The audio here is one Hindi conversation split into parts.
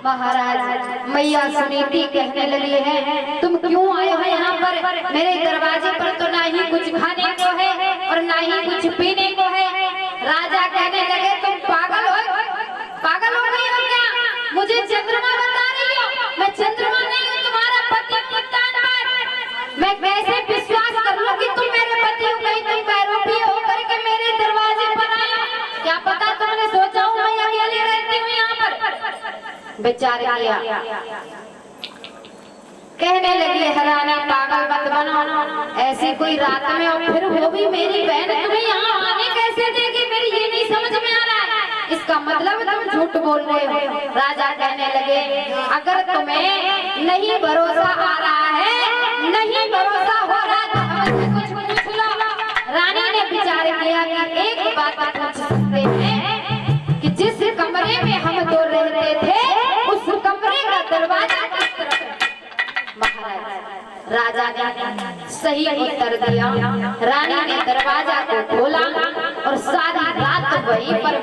महाराज मैया सुनीति कहने लगी है, तुम क्यों आए हो यहाँ पर? मेरे दरवाजे पर तो ना ही कुछ खाने को है और ना ही कुछ पीने को है। राजा कहने लगे, तुम पागल हो गई हो क्या? मुझे चंद्रमा बता रही हो? मैं चंद्रमा नहीं हूँ, तुम्हारा पति पुत्तान। मैं कैसे विश्वास कर लूं कि तुम मेरे पति हो? कहीं तुम पैरोपी होकर के मेरे दरवाजे पर आए हो? क्या पता तुमने सोचा हूँ मैं अकेली रहती हूँ यहाँ पर? बेचारे कहने लगी, हराना पागल मत बनो, ऐसी कोई रात में और फिर वो भी मेरी बहन तुम्हें यहाँ आने कैसे देगी? मेरी ये नहीं समझ में आ रहा है। इसका मतलब तुम झूठ बोल रहे हो। राजा कहने लगे, अगर तुम्हें नहीं भरोसा आ रहा है, नहीं भरोसा हो रहा तो कुछ पूछ लो। रानी ने विचार किया कि एक बात पूछ सकते हैं कि जिस कमरे में हम दो रहते थे उस कमरे का दरवाजा किस तरफ है? महाराज राजा ने सही उत्तर दिया। रानी ने दरवाजा को खोला और सारी रात वहीं पर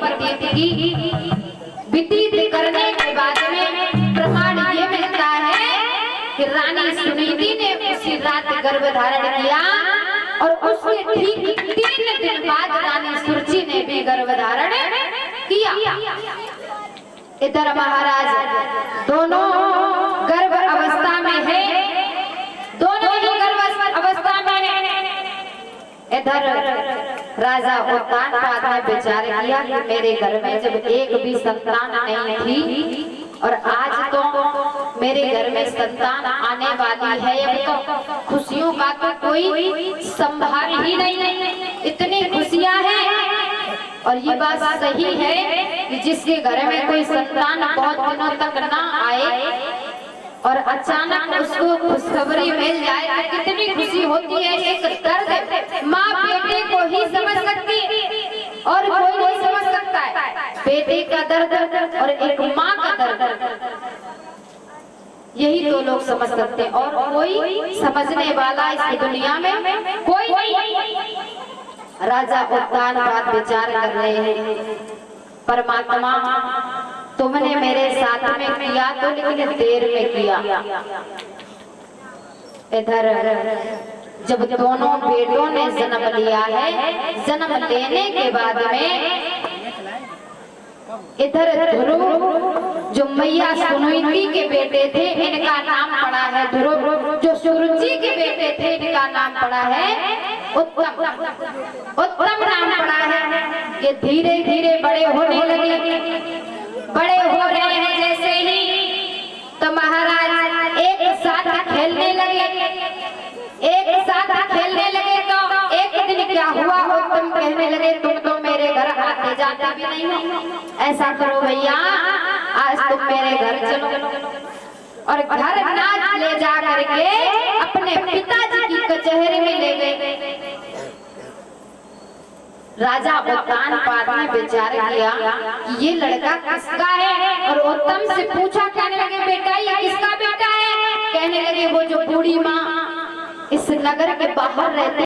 व्यतीत करने के बाद में प्रमाण ये मिलता है कि रानी सुनीति ने उसी रात गर्भ धारण किया और उसके ठीक 3 दिन बाद रानी सुरुचि ने भी गर्भ धारण किया। इधर महाराज दोनों गर्भ अवस्था में है, दोनों ही गर्भ अवस्था में है। इधर राजा उत्तानपाद ने विचार किया कि मेरे घर में जब एक भी संतान नहीं थी और आज तो मेरे घर में संतान आने वाली है, अब तो खुशियों का तो कोई संभार ही नहीं, इतनी खुशियां हैं। और ये बात सही है कि जिसके घर में कोई संतान बहुत दिनों तक ना आए और अचानक उसको खुशखबरी मिल जाए तो कितनी खुशी होती है। एक दर्द माँ बेटे को ही समझ सकती है और कोई नहीं समझ सकता है। बेटे का दर्द और एक माँ का दर्द, यही 2 लोग समझ सकते हैं और कोई समझने वाला इस दुनिया में कोई नहीं। राजा उत्तानपाद विचार कर रहे हैं, परमात्मा तुमने मेरे साथ में किया तो लेकिन देर में किया। इधर जब दोनों बेटों ने जन्म लिया है, जन्म लेने के बाद में इधर ध्रुव जो मैया सुनीति के बेटे थे इनका नाम पड़ा है ध्रुव, जो सुरुचि के बेटे थे इनका नाम पड़ा है उत्तम नाम पड़ा है। ये धीरे धीरे बड़े होने लगे, बड़े हो रहे हैं जैसे ही तो महाराज एक साथ खेलने लगे, तो एक दिन क्या हुआ, उत्तम कहने लगे तुम तो मेरे घर आते जाते भी नहीं हो, ऐसा करो भैया आज तुम मेरे घर चलो और घर नाच ले जा करके अपने पिताजी की कचहरी में ले गए। राजा उत्तानपाद ने विचार किया कि ये लड़का किसका है और उत्तम से पूछा, कहने लगे बेटा ये किसका बेटा है? कहने लगे वो जो बूढ़ी माँ इस नगर के बाहर रहते